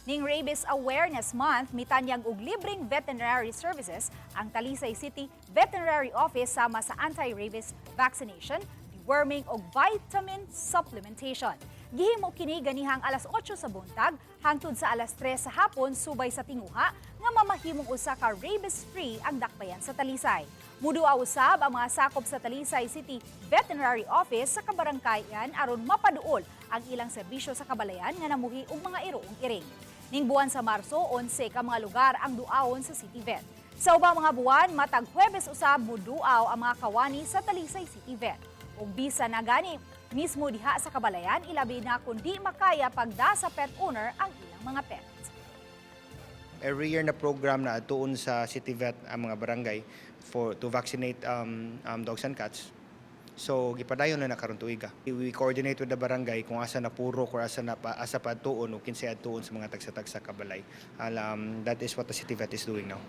Ning Rabies Awareness Month, mitanyag og libreng veterinary services ang Talisay City Veterinary Office sama sa anti-rabies vaccination, deworming og vitamin supplementation. Gihimo kini ganihang alas 8 sa buntag hangtod sa alas 3 sa hapon subay sa tinguha nga mamahimong usa ka rabies-free ang dakbayan sa Talisay. Moduaw usab ang mga sakop sa Talisay City Veterinary Office sa kabarangkayan aron mapaduol ang ilang serbisyo sa kabalayan nga namuhi og mga iroong iring. Ning buwan sa Marso, 11 ka mga lugar ang duawon sa City Vet. Sa ubang mga buwan, matag Huwebes usab muduaw ang mga kawani sa Talisay City Vet. Ug bisa na gani, mismo diha sa kabalayan, ilabi na kundi makaya pagda sa pet owner ang ilang mga pet. Every year na program na atuon sa City Vet ang mga barangay to vaccinate dogs and cats. So gipadayon na karon tuiga. We coordinate with the barangay kung asa na puro or asa pa tuon o kinsay atuon sa mga tagsa-tagsa kabalay. That is what the City Vet is doing now.